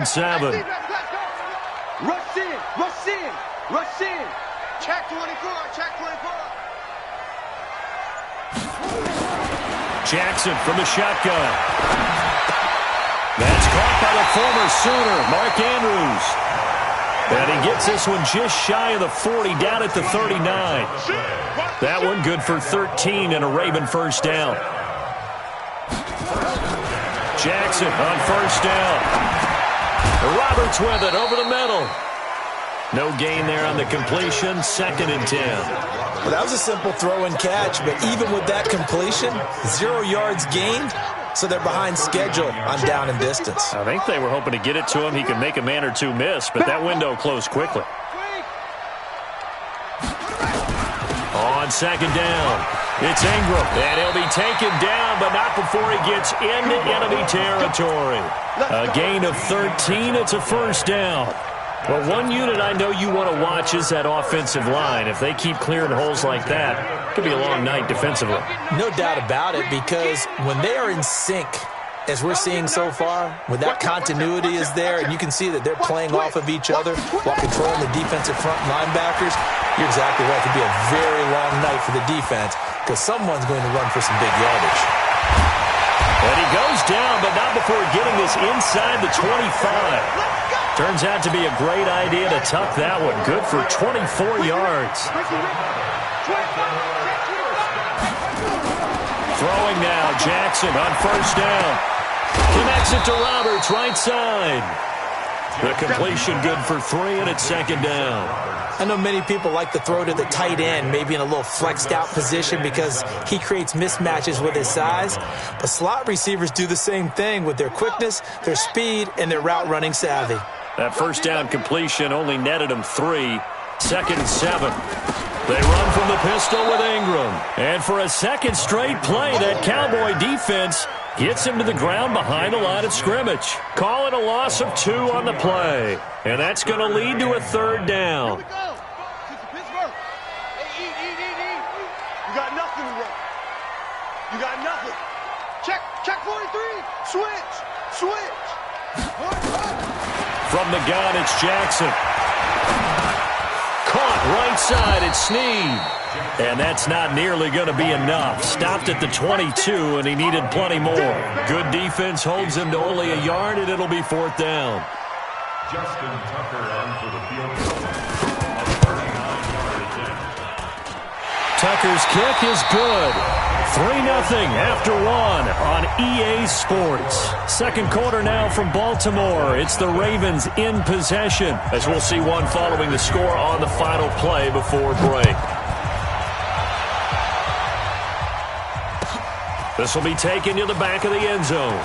7. Rush in, rush in, rush in. Check 24, check 24. Jackson from the shotgun. That's caught by the former Sooner, Mark Andrews. And he gets this one just shy of the 40, down at the 39. That one good for 13 and a Raven first down. Jackson on first down. Roberts with it over the middle. No gain there on the completion, 2nd and 10. Well, that was a simple throw and catch, but even with that completion, 0 yards gained, so they're behind schedule on down and distance. I think they were hoping to get it to him. He could make a man or two miss, but that window closed quickly. On 2nd down, it's Ingram, and he'll be taken down, but not before he gets into enemy territory. A gain of 13, it's a first down. Well, one unit I know you want to watch is that offensive line. If they keep clearing holes like that, it could be a long night defensively. No doubt about it, because when they are in sync, as we're seeing so far, when that continuity is there, and you can see that they're playing off of each other while controlling the defensive front linebackers, you're exactly right. It could be a very long night for the defense, because someone's going to run for some big yardage. And he goes down, but not before getting this inside the 25. Turns out to be a great idea to tuck that one. Good for 24 yards. Throwing now, Jackson on first down. Connects it to Roberts, right side. The completion good for 3, and it's 2nd down. I know many people like to throw to the tight end, maybe in a little flexed out position because he creates mismatches with his size. But slot receivers do the same thing with their quickness, their speed, and their route running savvy. That first down completion only netted him 3. 2nd and 7. They run from the pistol with Ingram. And for a second straight play, that Cowboy defense gets him to the ground behind the line of scrimmage. Call it a loss of 2 on the play. And that's going to lead to a 3rd down. You got nothing to run. You got nothing. Check 43. Switch. From the gun, it's Jackson. Caught right side, it's Snead. And that's not nearly going to be enough. Stopped at the 22, and he needed plenty more. Good defense holds him to only a yard, and it'll be 4th down. Justin Tucker on for the field goal. Tucker's kick is good. 3-0 after 1 on EA Sports. 2nd quarter now from Baltimore. It's the Ravens in possession, as we'll see one following the score on the final play before break. This will be taken to the back of the end zone.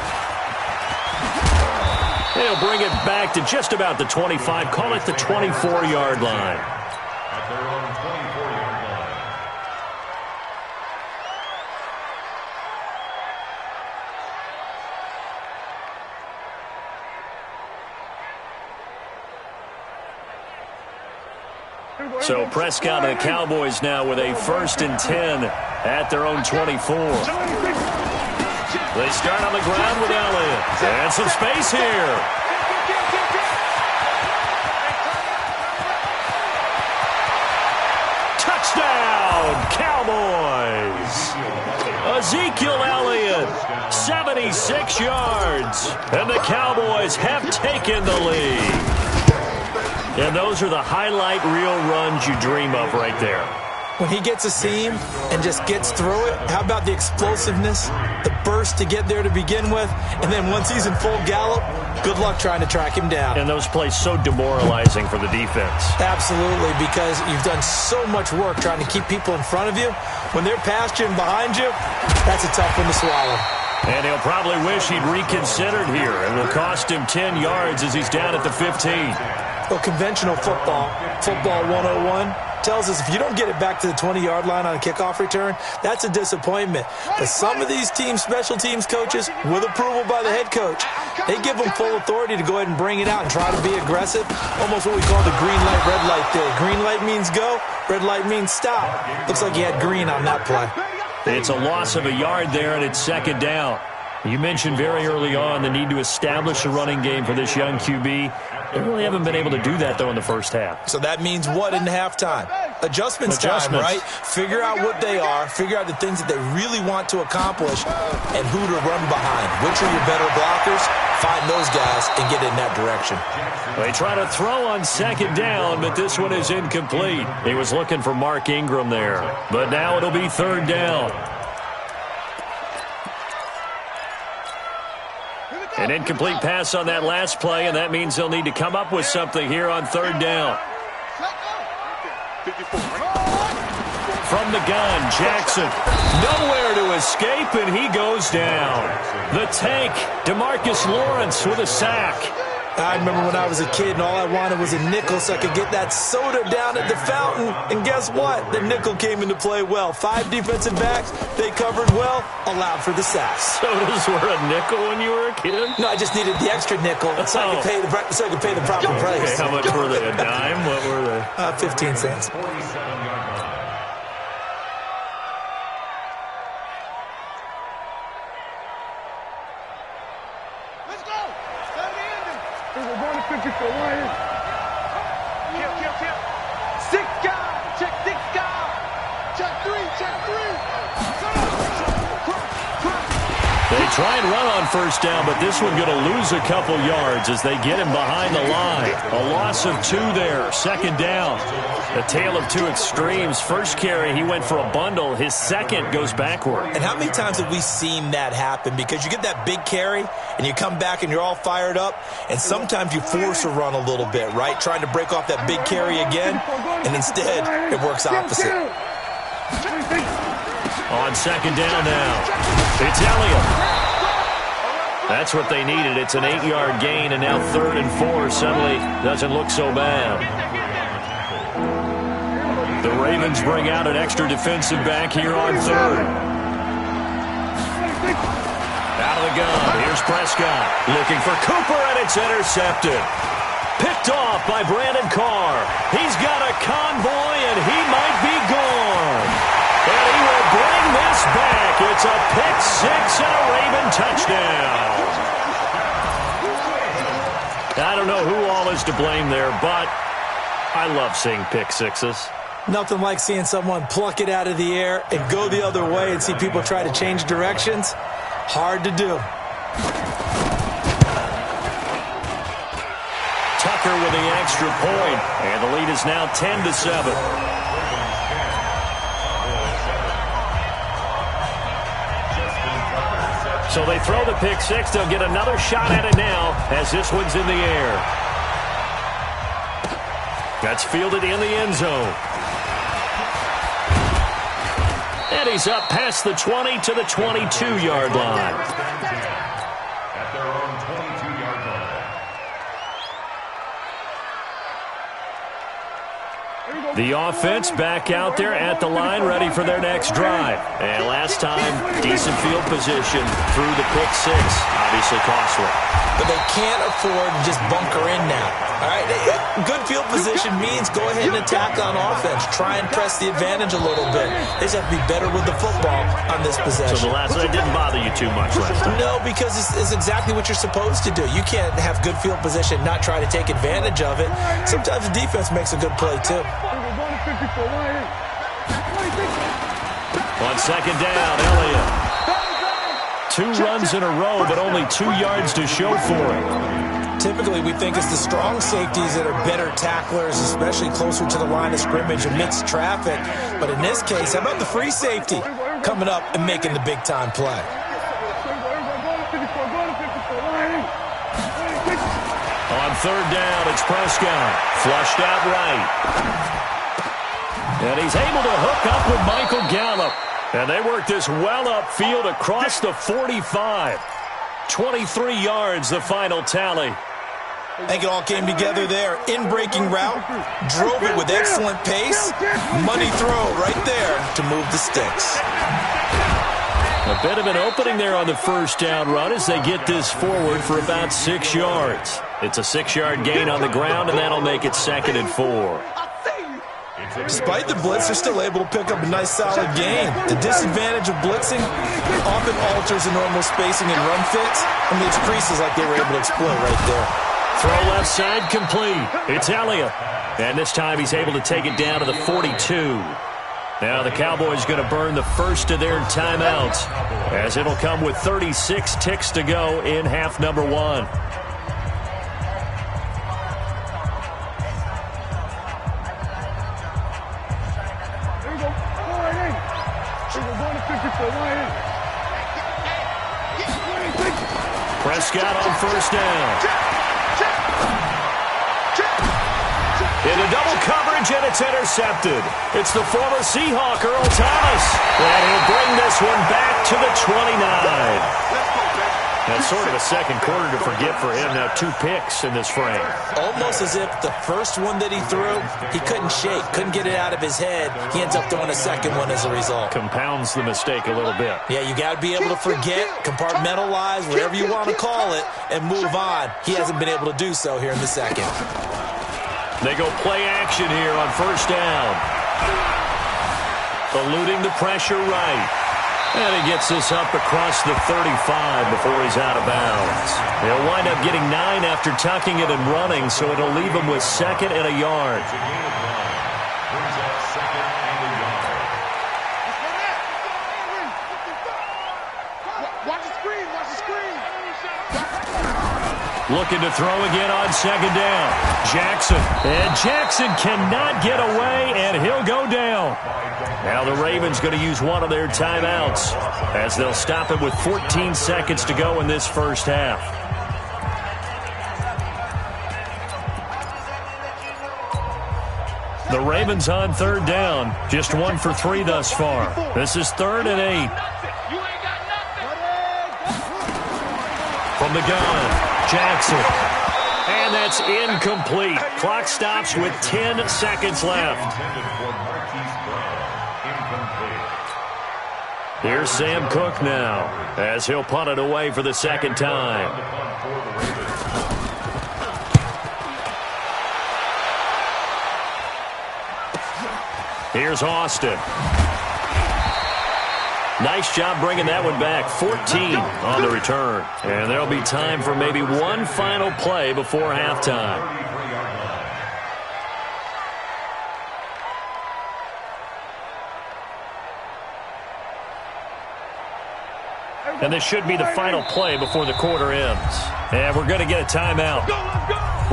He'll bring it back to just about the 25, call it the 24-yard line. At their own 24-yard line. So Prescott and the Cowboys now with a 1st and 10 at their own 24. They start on the ground with Elliott. And some space here. Touchdown, Cowboys. Ezekiel Elliott, 76 yards. And the Cowboys have taken the lead. And those are the highlight reel runs you dream of right there. When he gets a seam and just gets through it, how about the explosiveness, the burst to get there to begin with, and then once he's in full gallop, good luck trying to track him down. And those plays so demoralizing for the defense. Absolutely, because you've done so much work trying to keep people in front of you. When they're past you and behind you, that's a tough one to swallow. And he'll probably wish he'd reconsidered here. It will cost him 10 yards as he's down at the 15. Well, conventional football 101, tells us if you don't get it back to the 20-yard line on a kickoff return, that's a disappointment. But some of these special teams coaches, with approval by the head coach, they give them full authority to go ahead and bring it out and try to be aggressive, almost what we call the green light, red light day. Green light means go, red light means stop. Looks like he had green on that play. It's a loss of a yard there, and it's 2nd down. You mentioned very early on the need to establish a running game for this young QB. They really haven't been able to do that, though, in the first half. So that means what in halftime? Adjustments time, right? Figure out what they are, figure out the things that they really want to accomplish, and who to run behind. Which are your better blockers? Find those guys and get in that direction. They try to throw on second down, but this one is incomplete. He was looking for Mark Ingram there. But now it'll be third down. An incomplete pass on that last play, and that means they'll need to come up with something here on third down. From the gun, Jackson. Nowhere to escape, and he goes down. The tank, DeMarcus Lawrence with a sack. I remember when I was a kid and all I wanted was a nickel so I could get that soda down at the fountain. And guess what? The nickel came into play well. 5 defensive backs, they covered well, allowed for the sacks. Sodas were a nickel when you were a kid? No, I just needed the extra nickel so I could pay the proper price. Okay, how much were they? A dime? What were they? 15 cents. They try and run on first down, but this one going to lose a couple yards as they get him behind the line. A loss of 2 there. Second down. A tale of 2 extremes. First carry, he went for a bundle. His second goes backward. And how many times have we seen that happen? Because you get that big carry, and you come back and you're all fired up, and sometimes you force a run a little bit, right? Trying to break off that big carry again, and instead it works opposite. On second down now. It's Elliott. That's what they needed. It's an 8-yard gain, and now 3rd and 4 suddenly doesn't look so bad. The Ravens bring out an extra defensive back here on 3rd. Out of the gun. Here's Prescott looking for Cooper, and it's intercepted. Picked off by Brandon Carr. He's got a convoy, and he might be gone. And he will bring this back. It's a pick-6 and a Raven touchdown. I don't know who all is to blame there, but I love seeing pick-6s. Nothing like seeing someone pluck it out of the air and go the other way and see people try to change directions. Hard to do. Tucker with the extra point, and the lead is now 10-7. So they throw the pick-6. They'll get another shot at it now as this one's in the air. That's fielded in the end zone. And he's up past the 20 to the 22-yard line. At their own 22-yard line. The offense back out there at the line, ready for their next drive. And last time, decent field position through the pick-6. Obviously costly. But they can't afford to just bunker in now. All right, good field position means go ahead and attack on offense. Try and press the advantage a little bit. They just have to be better with the football on this possession. So the last one didn't bother you too much last time? No, because it's exactly what you're supposed to do. You can't have good field position, not try to take advantage of it. Sometimes the defense makes a good play, too. On second down, Elliott. 2 runs in a row, but only 2 yards to show for it. Typically, we think it's the strong safeties that are better tacklers, especially closer to the line of scrimmage amidst traffic. But in this case, how about the free safety coming up and making the big-time play? On third down, it's Prescott. Flushed out right. And he's able to hook up with Michael Gallup. And they work this well upfield across the 45. 23 yards, the final tally. I think it all came together there. In-breaking route, drove it with excellent pace. Money throw right there to move the sticks. A bit of an opening there on the first down run as they get this forward for about 6 yards. It's a 6-yard gain on the ground, and that'll make it 2nd and 4. Despite the blitz, they're still able to pick up a nice solid gain. The disadvantage of blitzing often alters the normal spacing and run fits and leaves creases like they were able to exploit right there. Throw left side complete. It's Elliott. And this time he's able to take it down to the 42. Now the Cowboys going to burn the first of their timeouts as it'll come with 36 ticks to go in half number 1. Prescott on first down. Into double coverage, and it's intercepted. It's the former Seahawk, Earl Thomas. And he'll bring this one back to the 29. That's sort of a second quarter to forget for him. Now 2 picks in this frame. Almost as if the first one that he threw, he couldn't shake, couldn't get it out of his head. He ends up throwing a second one as a result. Compounds the mistake a little bit. Yeah, you got to be able to forget, compartmentalize, whatever you want to call it, and move on. He hasn't been able to do so here in the second. They go play action here on first down. Eluding the pressure right. And he gets this up across the 35 before he's out of bounds. He'll wind up getting 9 after tucking it and running, so it'll leave him with 2nd and a yard. Watch the screen, watch the screen. Looking to throw again on 2nd down. Jackson. And Jackson cannot get away, and he'll go down. Now the Ravens going to use one of their timeouts as they'll stop it with 14 seconds to go in this first half. The Ravens on 3rd down. Just 1 for 3 thus far. This is 3rd and 8. From the gun. Jackson. And that's incomplete. Clock stops with 10 seconds left. Here's Sam Cook now as he'll punt it away for the second time. Here's Austin. Nice job bringing that one back. 14 on the return. And there'll be time for maybe one final play before halftime. And this should be the final play before the quarter ends. And we're going to get a timeout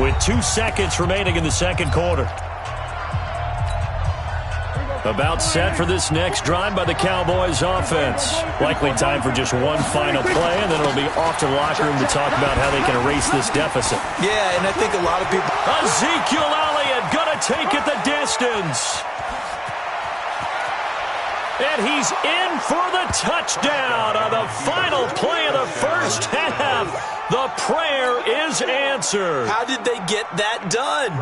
with 2 seconds remaining in the second quarter. About set for this next drive by the Cowboys offense. Likely time for just one final play, and then it'll be off to the locker room to talk about how they can erase this deficit. Yeah, and I think a lot of people... Ezekiel Elliott gonna take it the distance. And he's in for the touchdown on the final play of the first half. The prayer is answered. How did they get that done?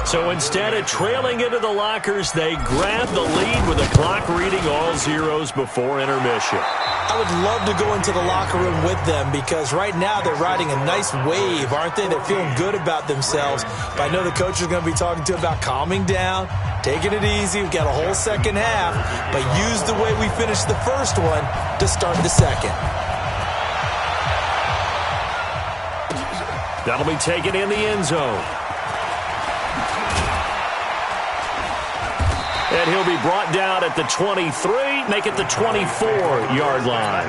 So instead of trailing into the lockers, they grab the lead with the clock reading all zeros before intermission. I would love to go into the locker room with them because right now they're riding a nice wave, aren't they? They're feeling good about themselves. But I know the coach is going to be talking to them about calming down, taking it easy. We've got a whole second half, but use the way we finished the first one to start the second. That'll be taken in the end zone. And he'll be brought down at the 23, make it the 24-yard line.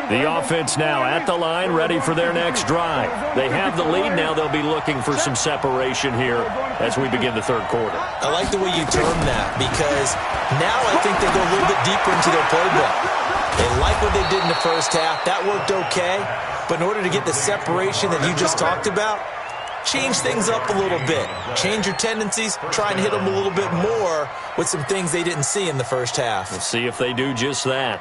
The offense now at the line, ready for their next drive. They have the lead. Now they'll be looking for some separation here as we begin the third quarter. I like the way you term that because now I think they go a little bit deeper into their playbook. They like what they did in the first half. That worked okay. But in order to get the separation that you just talked about, change things up a little bit. Change your tendencies. Try and hit them a little bit more with some things they didn't see in the first half. We'll see if they do just that.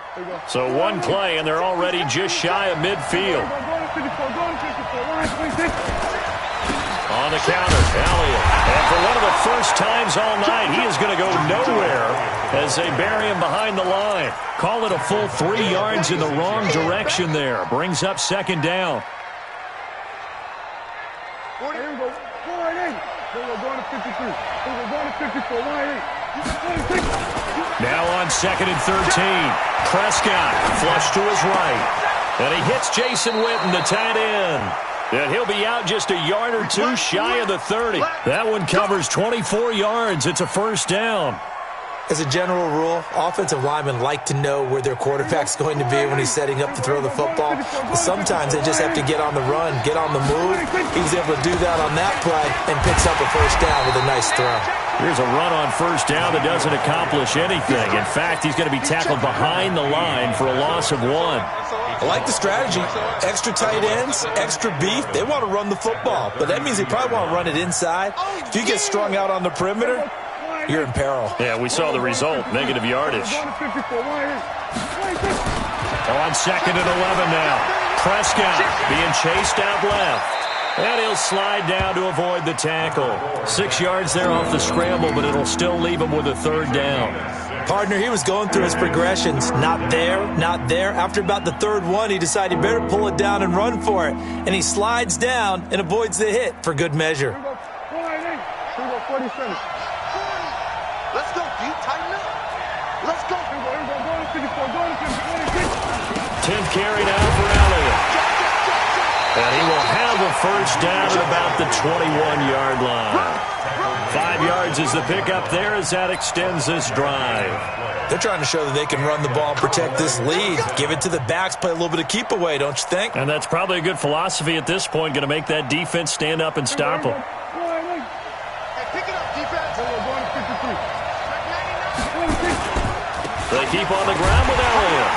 So one play, and they're already just shy of midfield. On On the counter, Elliott. And for one of the first times all night, he is going to go nowhere as they bury him behind the line. Call it a full 3 yards in the wrong direction there. Brings up second down. Now on second and 13. Prescott flush to his right. And he hits Jason Witten, the tight end. And he'll be out just a yard or two shy of the 30. That one covers 24 yards. It's a first down. As a general rule, offensive linemen like to know where their quarterback's going to be when he's setting up to throw the football. But sometimes they just have to get on the run, get on the move. He was able to do that on that play and picks up a first down with a nice throw. Here's a run on first down that doesn't accomplish anything. In fact, he's going to be tackled behind the line for a loss of 1. I like the strategy. Extra tight ends, extra beef. They want to run the football, but that means they probably want to run it inside. If you get strung out on the perimeter, you're in peril. Yeah, we saw the result, negative yardage. On second and 11 now. Prescott being chased out left. And he'll slide down to avoid the tackle. 6 yards there off the scramble, but it'll still leave him with a third down. Partner, he was going through his progressions. Not there, not there. After about the third one, he decided he better pull it down and run for it. And he slides down and avoids the hit for good measure. Let's go, D. Tighten up. Let's go. 10th carry now for Elliott. And he will have a first down at about the 21-yard line. 5 yards is the pickup there as that extends this drive. They're trying to show that they can run the ball and protect this lead. Give it to the backs, play a little bit of keep away, don't you think? And that's probably a good philosophy at this point, going to make that defense stand up and stop them. They keep on the ground with Elliott.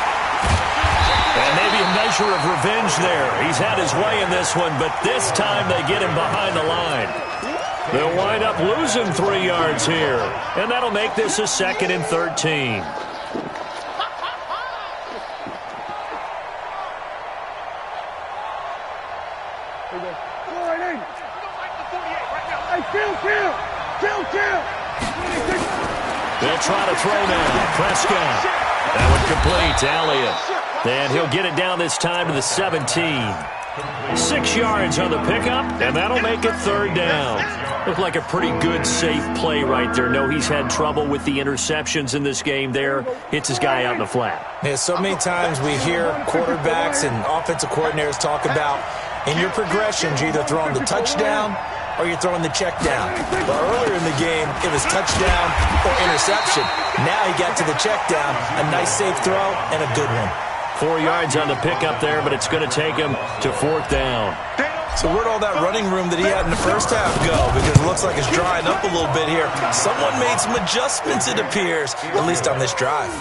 And maybe a measure of revenge there. He's had his way in this one, but this time they get him behind the line. They'll wind up losing 3 yards here. And that'll make this a second and 13. They'll try to throw now. Prescott. That would complete to Elliott. And he'll get it down this time to the 17. 6 yards on the pickup, and that'll make it third down. Looked like a pretty good, safe play right there. No, he's had trouble with the interceptions in this game there. Hits his guy out in the flat. Yeah, so many times we hear quarterbacks and offensive coordinators talk about in your progressions, you're either throwing the touchdown or you're throwing the check down. But earlier in the game, it was touchdown or interception. Now he got to the check down, a nice safe throw, and a good one. 4 yards on the pickup there, but it's going to take him to fourth down. So where'd all that running room that he had in the first half go? Because it looks like it's drying up a little bit here. Someone made some adjustments, it appears, at least on this drive.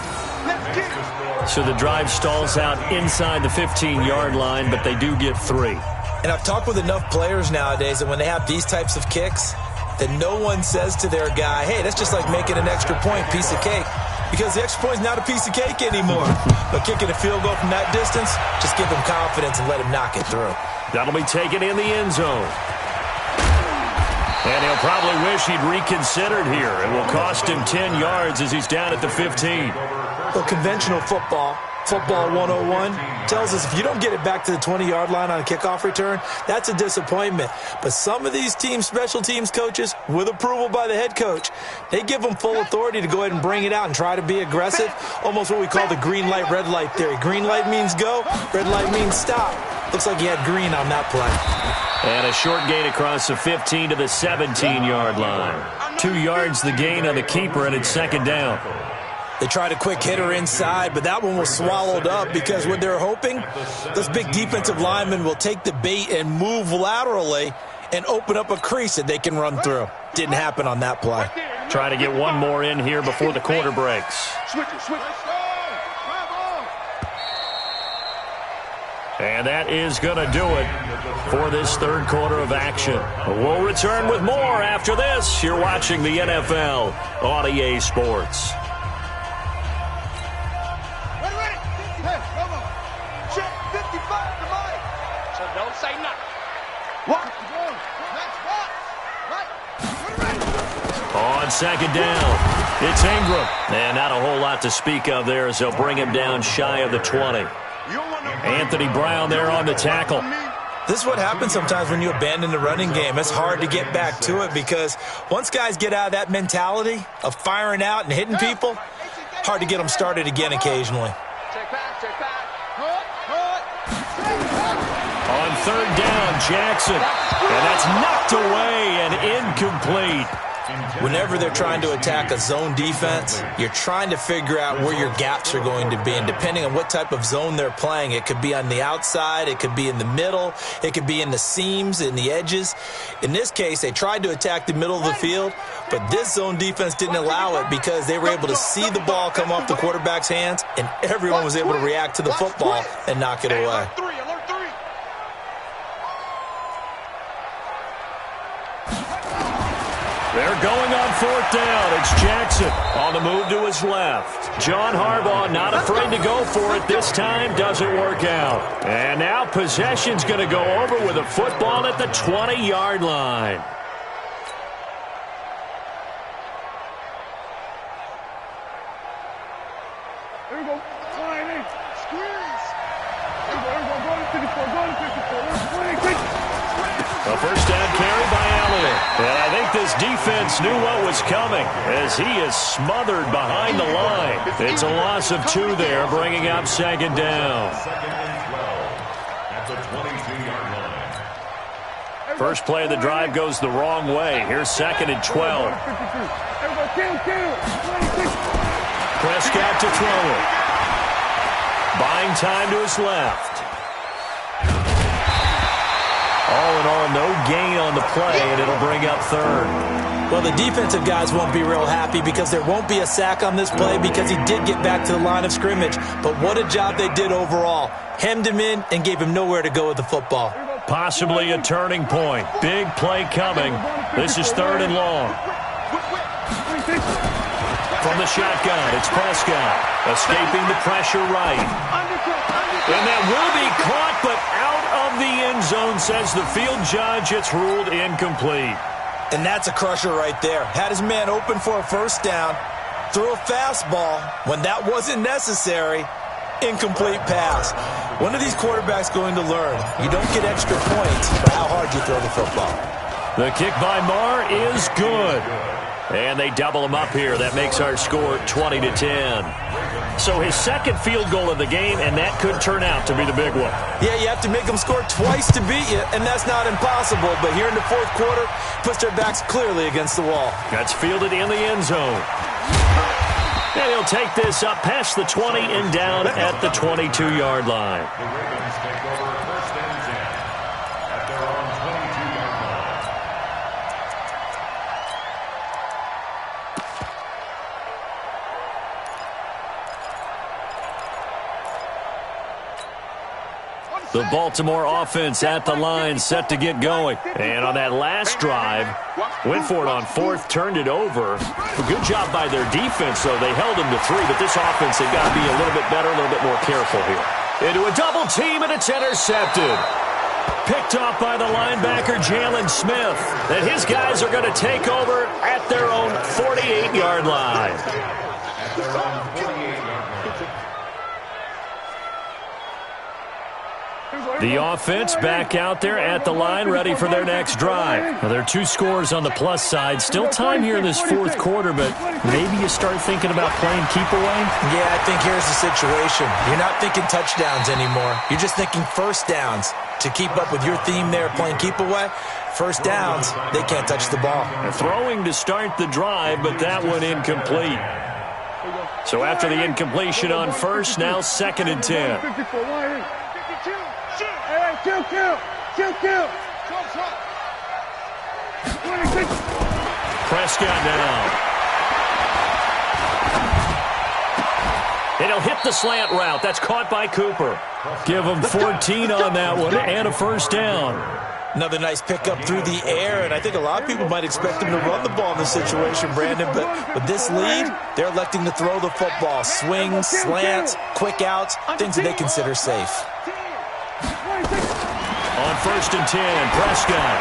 So the drive stalls out inside the 15-yard line, but they do get 3. And I've talked with enough players nowadays that when they have these types of kicks, that no one says to their guy, hey, that's just like making an extra point, piece of cake. Because the extra point is not a piece of cake anymore. But kicking a field goal from that distance, just give him confidence and let him knock it through. That'll be taken in the end zone. And he'll probably wish he'd reconsidered here. It will cost him 10 yards as he's down at the 15. Well, conventional football 101, tells us if you don't get it back to the 20-yard line on a kickoff return, that's a disappointment. But some of these team special teams coaches, with approval by the head coach, they give them full authority to go ahead and bring it out and try to be aggressive, almost what we call the green light, red light theory. Green light means go, red light means stop. Looks like he had green on that play. And a short gain across the 15 to the 17-yard line. 2 yards the gain on the keeper, and it's second down. They tried a quick hitter inside, but that one was swallowed up because what they're hoping, those big defensive linemen will take the bait and move laterally and open up a crease that they can run through. Didn't happen on that play. Try to get one more in here before the quarter breaks. And that is going to do it for this third quarter of action. We'll return with more after this. You're watching the NFL on EA Sports. Don't say nothing. What? Next, what? second down. It's Ingram. And not a whole lot to speak of there as they'll bring him down shy of the 20. Anthony Brown there on the tackle. This is what happens sometimes when you abandon the running game. It's hard to get back to it because once guys get out of that mentality of firing out and hitting people, hard to get them started again occasionally. On third down, Jackson. And that's knocked away and incomplete. Whenever they're trying to attack a zone defense, you're trying to figure out where your gaps are going to be. And depending on what type of zone they're playing, it could be on the outside, it could be in the middle, it could be in the seams, in the edges. In this case, they tried to attack the middle of the field, but this zone defense didn't allow it because they were able to see the ball come off the quarterback's hands, and everyone was able to react to the football and knock it away. They're going on fourth down. It's Jackson on the move to his left. John Harbaugh not afraid to go for it this time. Doesn't work out. And now possession's going to go over with a football at the 20-yard line. There we go. Squeeze. A first down carry by Elliott. And I think this defense knew what was coming as he is smothered behind the line. It's a loss of 2 there, bringing up second down. Second and 12 at the 22-yard line. First play of the drive goes the wrong way. Here's second and 12. Prescott to throw it. Buying time to his left. All in all, no gain on the play, and it'll bring up third. Well, the defensive guys won't be real happy because there won't be a sack on this play because he did get back to the line of scrimmage. But what a job they did overall. Hemmed him in and gave him nowhere to go with the football. Possibly a turning point. Big play coming. This is third and long. From the shotgun, it's Prescott. Escaping the pressure right. And that will be caught, but out of the end zone, says the field judge. It's ruled incomplete. And that's a crusher right there. Had his man open for a first down, threw a fastball when that wasn't necessary. Incomplete pass. When are these quarterbacks going to learn? You don't get extra points for how hard you throw the football. The kick by Marr is good. And they double him up here. That makes our score 20-10. So his second field goal of the game, and that could turn out to be the big one. Yeah, you have to make them score twice to beat you, and that's not impossible. But here in the fourth quarter, puts their backs clearly against the wall. That's fielded in the end zone. And he'll take this up past the 20 and down at the 22-yard line. The Ravens take over first and 10 at their own 22-yard line. The Baltimore offense at the line, set to get going. And on that last drive, went for it on fourth, turned it over. A good job by their defense, though. They held them to 3, but this offense, they've got to be a little bit better, a little bit more careful here. Into a double team, and it's intercepted. Picked off by the linebacker, Jalen Smith. And his guys are going to take over at their own 48-yard line. At their own 48-yard line. The offense back out there at the line, ready for their next drive. Now, there are 2 scores on the plus side. Still time here in this fourth quarter, but maybe you start thinking about playing keep away? Yeah, I think here's the situation. You're not thinking touchdowns anymore. You're just thinking first downs. To keep up with your theme there, playing keep away, first downs, they can't touch the ball. They're throwing to start the drive, but that one incomplete. So after the incompletion on first, now second and 10. Kill. Prescott now. And he'll hit the slant route. That's caught by Cooper. Give him 14 on that one and a first down. Another nice pickup through the air, and I think a lot of people might expect him to run the ball in this situation, Brandon, but with this lead, they're electing to throw the football. Swings, slants, quick outs, things that they consider safe. On first and 10, Prescott.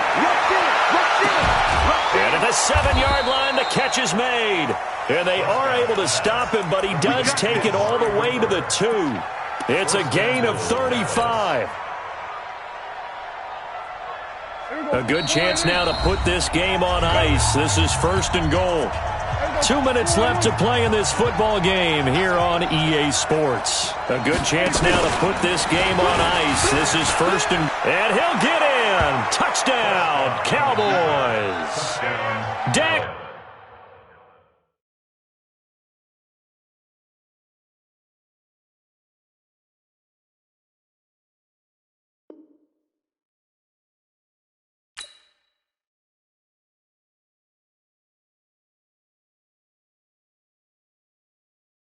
And at the 7-yard line, the catch is made. And they are able to stop him, but he does take it all the way to the 2. It's a gain of 35. A good chance now to put this game on ice. This is 1st and goal. 2 minutes left to play in this football game here on EA Sports. A good chance now to put this game on ice. This is 1st and he'll get in. Touchdown, Cowboys.